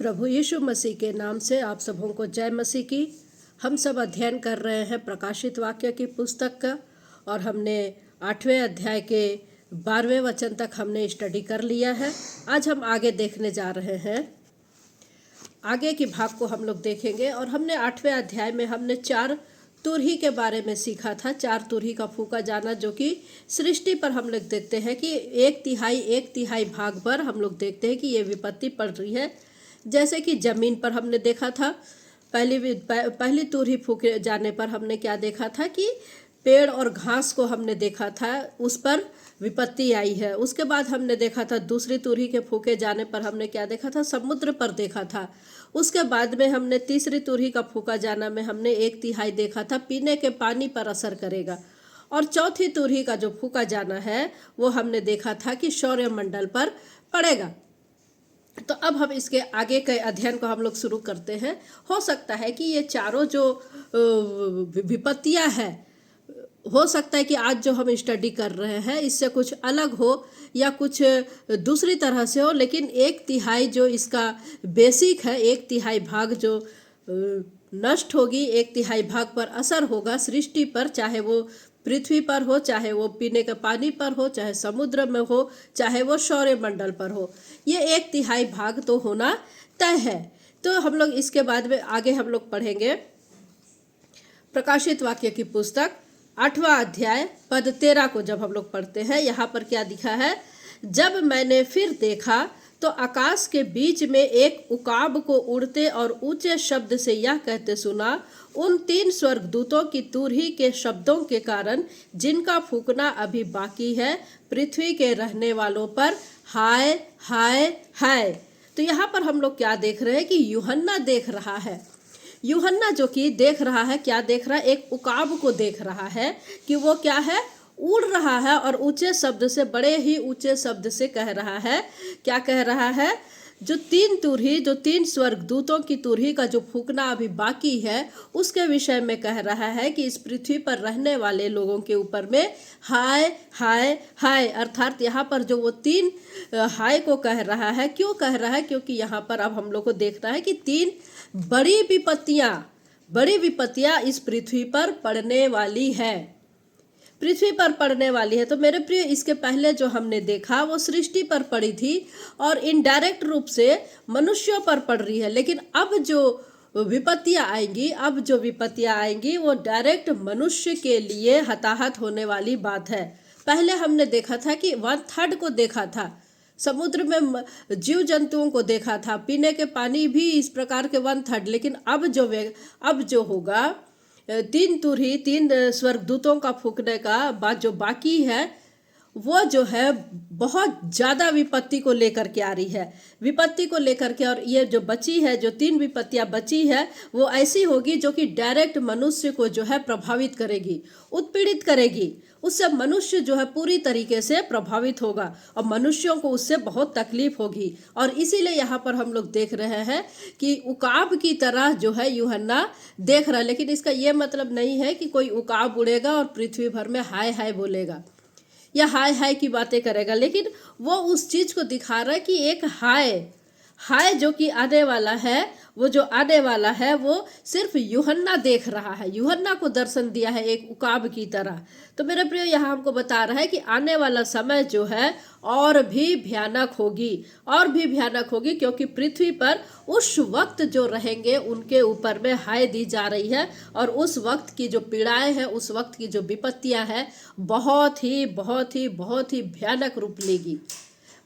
प्रभु यीशु मसीह के नाम से आप सबों को जय मसीह की। हम सब अध्ययन कर रहे हैं प्रकाशित वाक्य की पुस्तक का, और हमने 8वें अध्याय के 12वें वचन तक हमने स्टडी कर लिया है। आज हम आगे देखने जा रहे हैं, आगे के भाग को हम लोग देखेंगे। और हमने 8वें अध्याय में हमने 4 तुरही के बारे में सीखा था। 4 तुरही का फूका जाना, जो कि सृष्टि पर हम लोग देखते हैं कि एक तिहाई भाग पर हम लोग देखते हैं कि ये विपत्ति पड़ रही है। जैसे कि जमीन पर हमने देखा था, पहली तुरही फूके जाने पर हमने क्या देखा था कि पेड़ और घास को हमने देखा था, उस पर विपत्ति आई है। उसके बाद हमने देखा था दूसरी तुरही के फूके जाने पर हमने क्या देखा था, समुद्र पर देखा था। उसके बाद में हमने तीसरी तुरही का फूका जाना में हमने एक तिहाई देखा था, पीने के पानी पर असर करेगा। और चौथी तुरही का जो फूका जाना है वो हमने देखा था कि सौरमंडल पर पड़ेगा। तो अब हम इसके आगे के अध्ययन को हम लोग शुरू करते हैं। हो सकता है कि ये चारों जो विपत्तियां हैं, हो सकता है कि आज जो हम स्टडी कर रहे हैं इससे कुछ अलग हो या कुछ दूसरी तरह से हो, लेकिन एक तिहाई जो इसका बेसिक है, एक तिहाई भाग जो नष्ट होगी, एक तिहाई भाग पर असर होगा सृष्टि पर, चाहे वो पृथ्वी पर हो, चाहे वो पीने के पानी पर हो, चाहे समुद्र में हो, चाहे वो सौरमंडल पर हो, ये एक तिहाई भाग तो होना तय है। तो हम लोग इसके बाद में आगे हम लोग पढ़ेंगे प्रकाशित वाक्य की पुस्तक 8वां अध्याय पद 13 को। जब हम लोग पढ़ते हैं, यहाँ पर क्या लिखा है, जब मैंने फिर देखा तो आकाश के बीच में एक उकाब को उड़ते और ऊंचे शब्द से यह कहते सुना, उन 3 स्वर्गदूतों की तुरही के शब्दों के कारण जिनका फूकना अभी बाकी है, पृथ्वी के रहने वालों पर हाय हाय हाय। तो यहाँ पर हम लोग क्या देख रहे हैं कि यूहन्ना देख रहा है। यूहन्ना जो कि देख रहा है, क्या देख रहा है, एक उकाब को देख रहा है कि वो क्या है, उड़ रहा है और ऊंचे शब्द से, बड़े ही ऊंचे शब्द से कह रहा है। क्या कह रहा है, जो 3 स्वर्गदूतों की तुरही का जो फूकना अभी बाकी है उसके विषय में कह रहा है कि इस पृथ्वी पर रहने वाले लोगों के ऊपर में हाय हाय हाय। अर्थात यहाँ पर जो वो 3 हाय को कह रहा है, क्यों कह रहा है, क्योंकि यहाँ पर अब हम लोग को देखना है कि 3 बड़ी विपत्तियां इस पृथ्वी पर पड़ने वाली है, पृथ्वी पर पड़ने वाली है। तो मेरे प्रिय, इसके पहले जो हमने देखा वो सृष्टि पर पड़ी थी और इनडायरेक्ट रूप से मनुष्यों पर पड़ रही है। लेकिन अब जो विपत्तियां आएंगी वो डायरेक्ट मनुष्य के लिए हताहत होने वाली बात है। पहले हमने देखा था कि 1/3 को देखा था, समुद्र में जीव जंतुओं को देखा था, पीने के पानी भी इस प्रकार के 1/3। लेकिन अब जो होगा 3 स्वर्गदूतों का फूकने का बात जो बाकी है, वो जो है बहुत ज़्यादा विपत्ति को लेकर के आ रही है, विपत्ति को लेकर के। और ये जो बची है, जो 3 विपत्तियां बची है, वो ऐसी होगी जो कि डायरेक्ट मनुष्य को जो है प्रभावित करेगी, उत्पीड़ित करेगी। उससे मनुष्य जो है पूरी तरीके से प्रभावित होगा और मनुष्यों को उससे बहुत तकलीफ होगी। और इसीलिए यहाँ पर हम लोग देख रहे हैं कि उकाब की तरह जो है यूहन्ना देख रहा है। लेकिन इसका ये मतलब नहीं है कि कोई उकाब उड़ेगा और पृथ्वी भर में हाय हाय बोलेगा या हाय हाय की बातें करेगा, लेकिन वो उस चीज को दिखा रहा है कि एक हाय जो कि आने वाला है, वो जो आने वाला है वो सिर्फ यूहन्ना देख रहा है, यूहन्ना को दर्शन दिया है एक उकाब की तरह। तो मेरे प्रिय, यहाँ हमको बता रहा है कि आने वाला समय जो है और भी भयानक होगी, क्योंकि पृथ्वी पर उस वक्त जो रहेंगे उनके ऊपर में हाय दी जा रही है। और उस वक्त की जो पीड़ाएं हैं, उस वक्त की जो विपत्तियां हैं, बहुत ही भयानक रूप लेगी,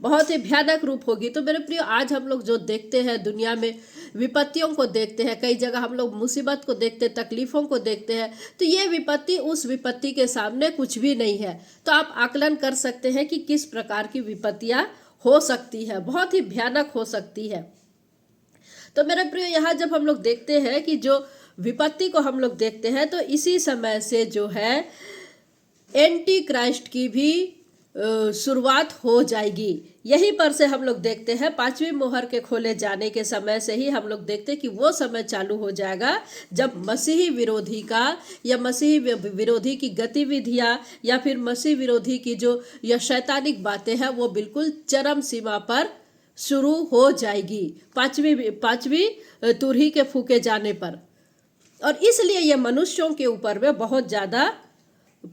बहुत ही भयानक रूप होगी। तो मेरे प्रिय, आज हम लोग जो देखते हैं दुनिया में, विपत्तियों को देखते हैं, कई जगह हम लोग मुसीबत को देखते हैं, तकलीफों को देखते हैं, तो ये विपत्ति उस विपत्ति के सामने कुछ भी नहीं है। तो आप आकलन कर सकते हैं कि किस प्रकार की विपत्तियां हो सकती है, बहुत ही भयानक हो सकती है। तो मेरे प्रिय, यहाँ जब हम लोग देखते हैं कि जो विपत्ति को हम लोग देखते हैं, तो इसी समय से जो है एंटी क्राइस्ट की भी शुरुआत हो जाएगी। यहीं पर से हम लोग देखते हैं 5वीं मोहर के खोले जाने के समय से ही हम लोग देखते हैं कि वो समय चालू हो जाएगा जब मसीही विरोधी का या मसीही विरोधी की गतिविधियां या फिर मसीह विरोधी की जो यह शैतानिक बातें हैं वो बिल्कुल चरम सीमा पर शुरू हो जाएगी पांचवी तुरही के फूके जाने पर। और इसलिए ये मनुष्यों के ऊपर में बहुत ज़्यादा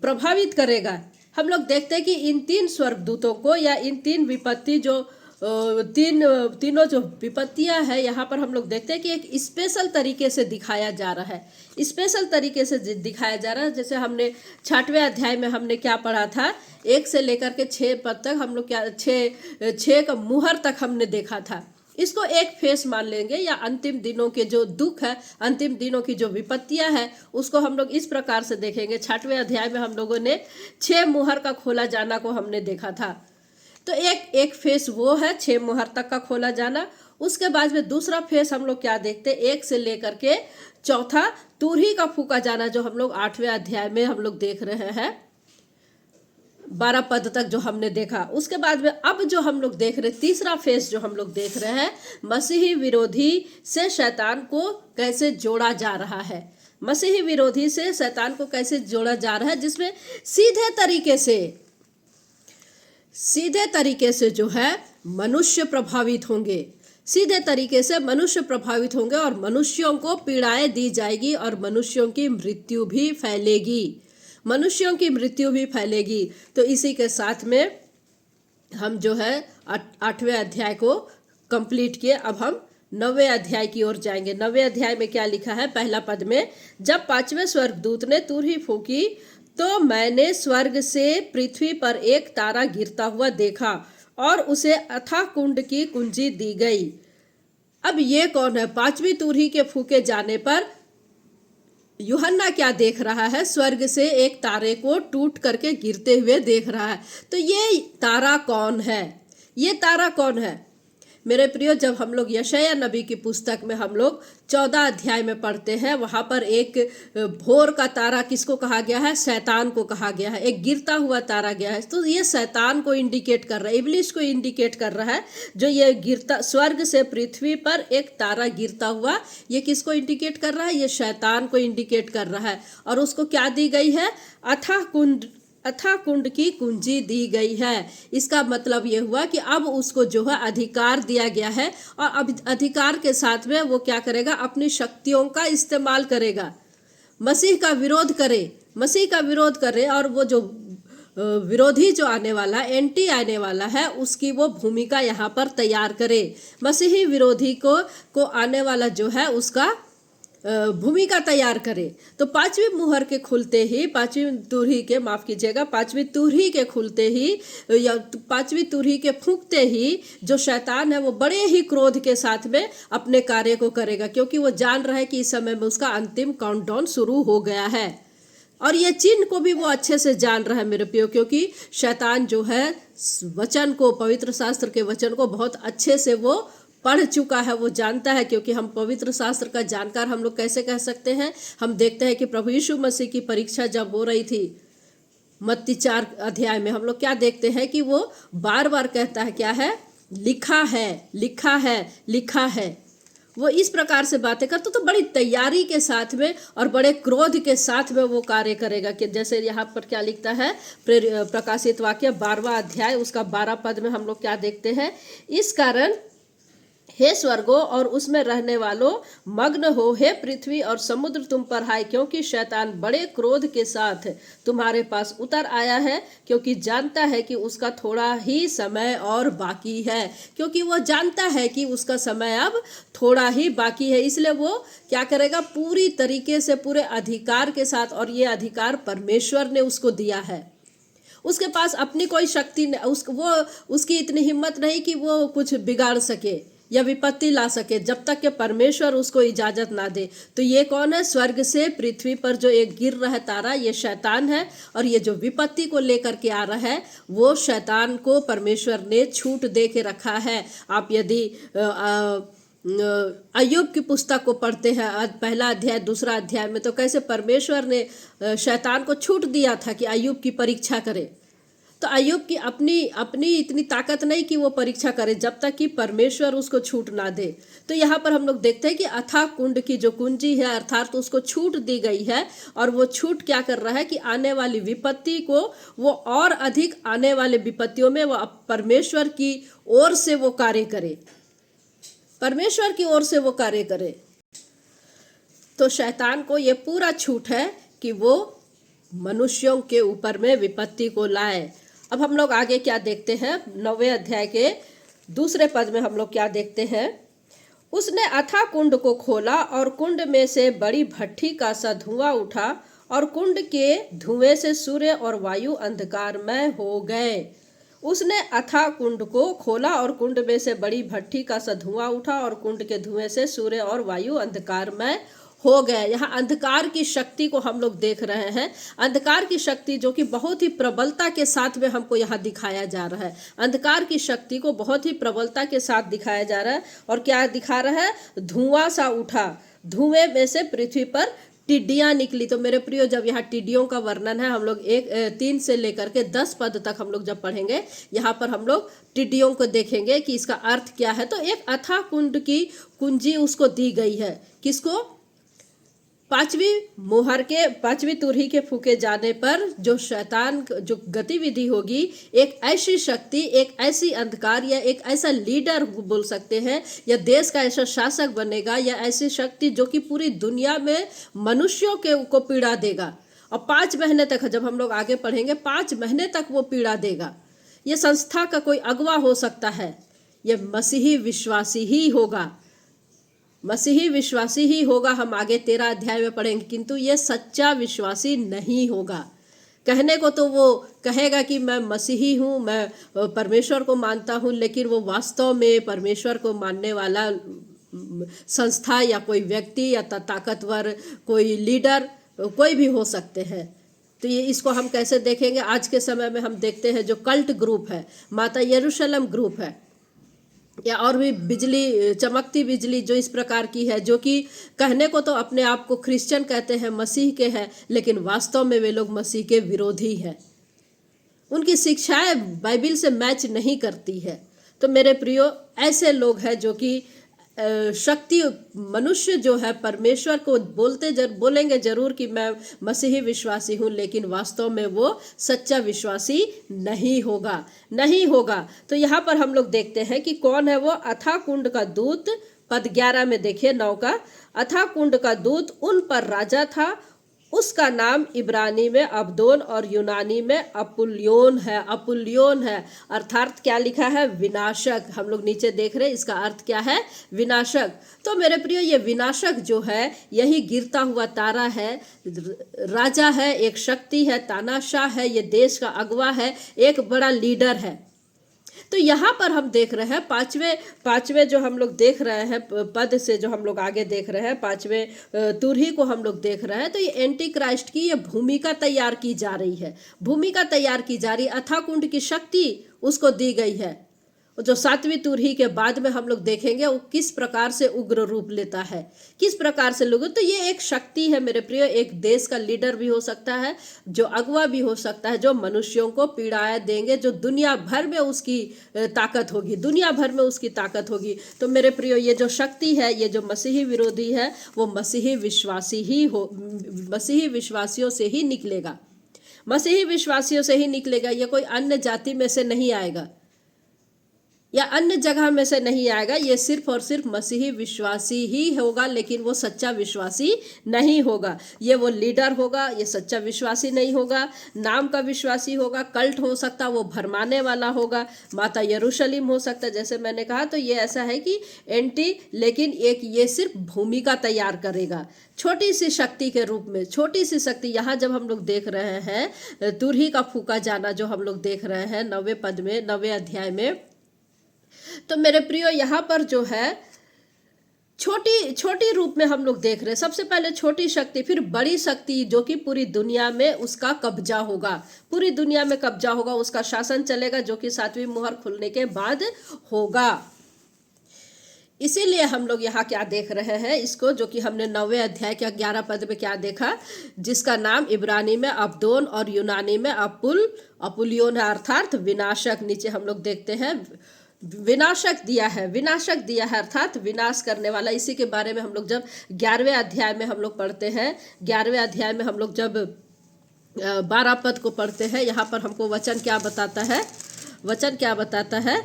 प्रभावित करेगा। हम लोग देखते हैं कि इन 3 स्वर्गदूतों को या इन 3 विपत्ति जो तीनों जो विपत्तियां हैं, यहाँ पर हम लोग देखते हैं कि एक स्पेशल तरीके से दिखाया जा रहा है। स्पेशल तरीके से दिखाया जा रहा है। जैसे हमने 6वें अध्याय में हमने क्या पढ़ा था, 1 से लेकर के 6 पद तक हम लोग क्या 6 का मुहर तक हमने देखा था। इसको एक फेस मान लेंगे, या अंतिम दिनों के जो दुख है, अंतिम दिनों की जो विपत्तियां हैं, उसको हम लोग इस प्रकार से देखेंगे। 6वें अध्याय में हम लोगों ने 6 मुहर का खोला जाना को हमने देखा था। तो एक फेस वो है 6 मुहर तक का खोला जाना। उसके बाद में दूसरा फेस हम लोग क्या देखते हैं, 1 से लेकर के 4 तुरही का फूका जाना, जो हम लोग 8वें अध्याय में हम लोग देख रहे हैं, 12 पद तक जो हमने देखा। उसके बाद में अब जो हम लोग देख रहे, तीसरा फेस जो हम लोग देख रहे हैं, मसीही विरोधी से शैतान को कैसे जोड़ा जा रहा है। मसीही विरोधी से शैतान को कैसे जोड़ा जा रहा है, जिसमें सीधे तरीके से जो है मनुष्य प्रभावित होंगे। सीधे तरीके से मनुष्य प्रभावित होंगे और मनुष्यों को पीड़ाएं दी जाएगी और मनुष्यों की मृत्यु भी फैलेगी। मनुष्यों की मृत्यु भी फैलेगी। तो इसी के साथ में हम जो है 8वें अध्याय को कंप्लीट किए। अब हम 9वें अध्याय की ओर जाएंगे। 9वें अध्याय में क्या लिखा है, पहला पद में, जब 5वें स्वर्गदूत ने तुरही फूकी तो मैंने स्वर्ग से पृथ्वी पर एक तारा गिरता हुआ देखा और उसे अथाह कुंड की कुंजी दी गई। अब ये कौन है? 5वीं तुरही के फूके जाने पर यूहन्ना क्या देख रहा है? स्वर्ग से एक तारे को टूट करके गिरते हुए देख रहा है। तो ये तारा कौन है? ये तारा कौन है मेरे प्रियो? जब हम लोग यशायाह नबी की पुस्तक में हम लोग 14 अध्याय में पढ़ते हैं, वहाँ पर एक भोर का तारा किसको कहा गया है? शैतान को कहा गया है। एक गिरता हुआ तारा गया है। तो ये शैतान को इंडिकेट कर रहा है, इब्लिस को इंडिकेट कर रहा है। जो ये गिरता, स्वर्ग से पृथ्वी पर एक तारा गिरता हुआ, ये किसको इंडिकेट कर रहा है? ये शैतान को इंडिकेट कर रहा है। और उसको क्या दी गई है? अथाह कुंड की कुंजी दी गई है। इसका मतलब ये हुआ कि अब उसको जो है अधिकार दिया गया है, और अब अधिकार के साथ में वो क्या करेगा? अपनी शक्तियों का इस्तेमाल करेगा। मसीह का विरोध करे और वो जो विरोधी जो आने वाला, एंटी आने वाला है, उसकी वो भूमिका यहाँ पर तैयार करे। मसीही विरोधी को आने वाला जो है उसका भूमिका तैयार करे। तो 5वीं मुहर के खुलते ही, 5वीं तुरही के, माफ कीजिएगा, 5वीं तुरही के खुलते ही या 5वीं तुरही के फूंकते ही जो शैतान है वो बड़े ही क्रोध के साथ में अपने कार्य को करेगा, क्योंकि वो जान रहा है कि इस समय में उसका अंतिम काउंटडाउन शुरू हो गया है। और ये चिन्ह को भी वो अच्छे से जान रहा है मेरे प्रियो, क्योंकि शैतान जो है वचन को, पवित्र शास्त्र के वचन को बहुत अच्छे से वो पढ़ चुका है, वो जानता है। क्योंकि हम पवित्र शास्त्र का जानकार हम लोग कैसे कह सकते हैं? हम देखते हैं कि प्रभु यीशु मसीह की परीक्षा जब हो रही थी, मत्ती 4 अध्याय में हम लोग क्या देखते हैं कि वो बार बार कहता है, क्या है? लिखा है, लिखा है, लिखा है। वो इस प्रकार से बातें करता तो बड़ी तैयारी के साथ में और बड़े क्रोध के साथ में वो कार्य करेगा। कि जैसे यहाँ पर क्या लिखता है, प्रकाशित वाक्य 12वां अध्याय उसका 12 पद में हम लोग क्या देखते हैं? इस कारण हे स्वर्गो और उसमें रहने वालों, मग्न हो, हे पृथ्वी और समुद्र तुम पर हाय, क्योंकि शैतान बड़े क्रोध के साथ तुम्हारे पास उतर आया है, क्योंकि जानता है कि उसका थोड़ा ही समय और बाकी है। क्योंकि वो जानता है कि उसका समय अब थोड़ा ही बाकी है, इसलिए वो क्या करेगा? पूरी तरीके से, पूरे अधिकार के साथ, और ये अधिकार परमेश्वर ने उसको दिया है। उसके पास अपनी कोई शक्ति, उसकी इतनी हिम्मत नहीं कि वो कुछ बिगाड़ सके या विपत्ति ला सके, जब तक कि परमेश्वर उसको इजाजत ना दे। तो ये कौन है? स्वर्ग से पृथ्वी पर जो एक गिर रहा है तारा, ये शैतान है। और ये जो विपत्ति को लेकर के आ रहा है, वो शैतान को परमेश्वर ने छूट दे के रखा है। आप यदि अय्यूब की पुस्तक को पढ़ते हैं, पहला अध्याय, दूसरा अध्याय में, तो कैसे परमेश्वर ने शैतान को छूट दिया था कि अय्यूब की परीक्षा करे। तो अय्यूब की अपनी अपनी इतनी ताकत नहीं कि वो परीक्षा करे जब तक कि परमेश्वर उसको छूट ना दे। तो यहाँ पर हम लोग देखते हैं कि अथाह कुंड की जो कुंजी है अर्थात तो उसको छूट दी गई है, और वो छूट क्या कर रहा है कि आने वाली विपत्ति को वो और अधिक आने वाले विपत्तियों में वो परमेश्वर की ओर से वो कार्य करे, परमेश्वर की ओर से वो कार्य करे। तो शैतान को ये पूरा छूट है कि वो मनुष्यों के ऊपर में विपत्ति को लाए। अब हम लोग आगे क्या देखते हैं, 9वें अध्याय के दूसरे पद में हम लोग क्या देखते हैं। उसने अथाह कुंड को खोला और कुंड में से बड़ी भट्ठी का सा धुआं उठा, और कुंड के धुएं से सूर्य और वायु अंधकारमय हो गए। उसने अथाह कुंड को खोला और कुंड में से बड़ी भट्ठी का सा धुआं उठा, और कुंड के धुएं से सूर्य और वायु अंधकारमय हो गए। यहाँ अंधकार की शक्ति को हम लोग देख रहे हैं। अंधकार की शक्ति जो कि बहुत ही प्रबलता के साथ में हमको यहाँ दिखाया जा रहा है। अंधकार की शक्ति को बहुत ही प्रबलता के साथ दिखाया जा रहा है। और क्या दिखा रहा है, धुआं सा उठा, धुएं में से पृथ्वी पर टिड्डियां निकली। तो मेरे प्रियो, जब यहाँ टिड्डियों का वर्णन है, हम लोग 3 से लेकर के 10 पद तक हम लोग जब पढ़ेंगे, यहाँ पर हम लोग टिड्डियों को देखेंगे कि इसका अर्थ क्या है। तो एक अथाह कुंड की कुंजी उसको दी गई है, किसको, पांचवी तुरही के फूके जाने पर जो शैतान जो गतिविधि होगी, एक ऐसी शक्ति, एक ऐसी अंधकार या एक ऐसा लीडर बोल सकते हैं, या देश का ऐसा शासक बनेगा, या ऐसी शक्ति जो कि पूरी दुनिया में मनुष्यों को पीड़ा देगा। और 5 महीने तक, जब हम लोग आगे पढ़ेंगे, 5 महीने तक वो पीड़ा देगा। ये संस्था का कोई अगवा हो सकता है, ये मसीही विश्वासी ही होगा, मसीही विश्वासी ही होगा। हम आगे 13 अध्याय में पढ़ेंगे, किंतु ये सच्चा विश्वासी नहीं होगा। कहने को तो वो कहेगा कि मैं मसीही हूँ, मैं परमेश्वर को मानता हूँ, लेकिन वो वास्तव में परमेश्वर को मानने वाला संस्था या कोई व्यक्ति या ताकतवर कोई लीडर कोई भी हो सकते हैं। तो ये इसको हम कैसे देखेंगे, आज के समय में हम देखते हैं जो कल्ट ग्रुप है, माता यरूशलेम ग्रुप है, या और भी बिजली, चमकती बिजली जो इस प्रकार की है, जो कि कहने को तो अपने आप को क्रिश्चियन कहते हैं, मसीह के हैं, लेकिन वास्तव में वे लोग मसीह के विरोधी हैं। उनकी शिक्षाएं बाइबिल से मैच नहीं करती है। तो मेरे प्रियो, ऐसे लोग हैं जो कि शक्ति, मनुष्य जो है परमेश्वर को बोलेंगे जरूर कि मैं मसीही विश्वासी हूँ, लेकिन वास्तव में वो सच्चा विश्वासी नहीं होगा। तो यहाँ पर हम लोग देखते हैं कि कौन है वो अथाह कुंड का दूत। पद 11 में देखिए, 9 का, अथाह कुंड का दूत उन पर राजा था, उसका नाम इब्रानी में अब्दोन और यूनानी में अपुल्योन है। अर्थात क्या लिखा है, विनाशक। हम लोग नीचे देख रहे हैं, इसका अर्थ क्या है, विनाशक। तो मेरे प्रियो, ये विनाशक जो है, यही गिरता हुआ तारा है, राजा है, एक शक्ति है, तानाशाह है, ये देश का अगवा है, एक बड़ा लीडर है। तो यहाँ पर हम देख रहे हैं पांचवें जो हम लोग देख रहे हैं पद से, जो हम लोग आगे देख रहे हैं, 5वें तुरही को हम लोग देख रहे हैं। तो ये एंटी क्राइस्ट की ये भूमिका तैयार की जा रही है, अथाह कुंड की शक्ति उसको दी गई है। जो 7वीं तुरही के बाद में हम लोग देखेंगे वो किस प्रकार से उग्र रूप लेता है, किस प्रकार से लोग। तो ये एक शक्ति है मेरे प्रिय, एक देश का लीडर भी हो सकता है, जो अगवा भी हो सकता है, जो मनुष्यों को पीड़ाएं देंगे, जो दुनिया भर में उसकी ताकत होगी, तो मेरे प्रिय, ये जो शक्ति है, ये जो मसीही विरोधी है, वो मसीही विश्वासियों से ही निकलेगा, ये कोई अन्य जाति में से नहीं आएगा या अन्य जगह में से नहीं आएगा। ये सिर्फ और सिर्फ मसीही विश्वासी ही होगा, लेकिन वो सच्चा विश्वासी नहीं होगा। ये वो लीडर होगा, ये सच्चा विश्वासी नहीं होगा, नाम का विश्वासी होगा, कल्ट हो सकता, वो भरमाने वाला होगा, माता यरूशलेम हो सकता है, जैसे मैंने कहा। तो ये ऐसा है कि लेकिन एक ये सिर्फ भूमिका तैयार करेगा, छोटी सी शक्ति के रूप में, छोटी सी शक्ति। यहाँ जब हम लोग देख रहे हैं तुरही का फूका जाना, जो हम लोग देख रहे हैं 9वें पद में, 9वें अध्याय में, तो मेरे प्रियो, यहाँ पर जो है छोटी रूप में हम लोग देख रहे हैं। सबसे पहले छोटी शक्ति, फिर बड़ी शक्ति, जो कि पूरी दुनिया में उसका कब्जा होगा, उसका शासन चलेगा, जो कि 7वीं मुहर खुलने के बाद होगा। इसीलिए हम लोग यहाँ क्या देख रहे हैं इसको, जो कि हमने 9वें अध्याय के 11 पद में क्या देखा, जिसका नाम इब्रानी में अब्दोन और यूनानी में अपुलियोन है, अर्थात विनाशक। नीचे हम लोग देखते हैं विनाशक दिया है, विनाशक दिया है अर्थात विनाश करने वाला। इसी के बारे में हम लोग जब 11वें अध्याय में हम लोग पढ़ते हैं, 11वें अध्याय में हम लोग जब 12 पद को पढ़ते हैं, यहाँ पर हमको वचन क्या बताता है, वचन क्या बताता है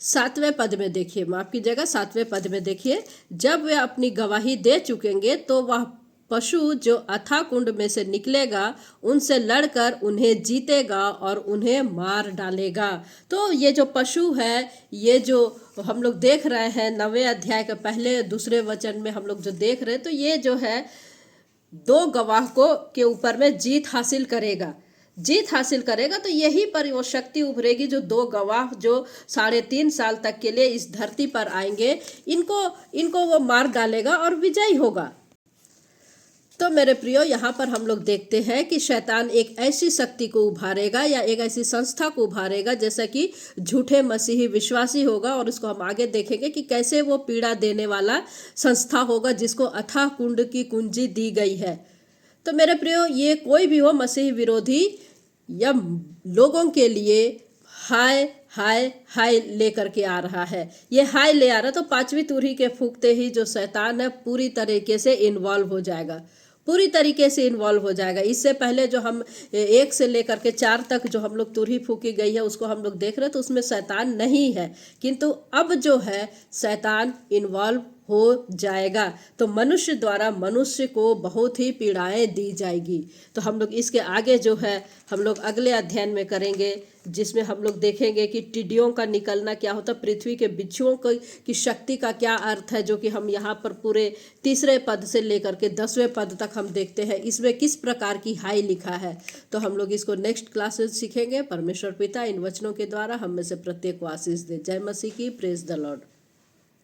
7वें पद में देखिए, माफ कीजिएगा 7वें पद में देखिए, जब वे अपनी गवाही दे चुकेंगे तो वह पशु जो अथाह कुंड में से निकलेगा उनसे लड़कर उन्हें जीतेगा और उन्हें मार डालेगा। तो ये जो पशु है, ये जो हम लोग देख रहे हैं 9वें अध्याय के पहले दूसरे वचन में हम लोग जो देख रहे हैं, तो ये जो है 2 गवाह को के ऊपर में जीत हासिल करेगा, जीत हासिल करेगा। तो यही पर वो शक्ति उभरेगी जो 2 गवाह जो 3.5 साल तक के लिए इस धरती पर आएंगे, इनको वो मार डालेगा और विजयी होगा। तो मेरे प्रियो, यहाँ पर हम लोग देखते हैं कि शैतान एक ऐसी शक्ति को उभारेगा या एक ऐसी संस्था को उभारेगा जैसा कि झूठे मसीही विश्वासी होगा, और उसको हम आगे देखेंगे कि कैसे वो पीड़ा देने वाला संस्था होगा जिसको अथाह कुंड की कुंजी दी गई है। तो मेरे प्रियो, ये कोई भी हो मसीही विरोधी या लोगों के लिए हाय हाय हाय लेकर के आ रहा है, ये हाय ले आ रहा है। तो 5वीं तुरही के फूंकते ही जो शैतान है पूरी तरीके से इन्वॉल्व हो जाएगा, पूरी तरीके से इन्वॉल्व हो जाएगा। इससे पहले जो हम 1 से लेकर के 4 तक जो हम लोग तुरही फूकी गई है उसको हम लोग देख रहे हैं, तो उसमें शैतान नहीं है, किंतु अब जो है शैतान इन्वॉल्व हो जाएगा। तो मनुष्य द्वारा मनुष्य को बहुत ही पीड़ाएं दी जाएगी। तो हम लोग इसके आगे जो है हम लोग अगले अध्ययन में करेंगे, जिसमें हम लोग देखेंगे कि टिड्डियों का निकलना क्या होता है, पृथ्वी के बिच्छुओं की शक्ति का क्या अर्थ है, जो कि हम यहाँ पर पूरे 3रे पद से लेकर के 10वें पद तक हम देखते हैं इसमें किस प्रकार की हाई लिखा है। तो हम लोग इसको नेक्स्ट क्लास में सीखेंगे। परमेश्वर पिता इन वचनों के द्वारा हम में से प्रत्येक को आशीष दे। जय मसीह की, प्रेज द लॉर्ड।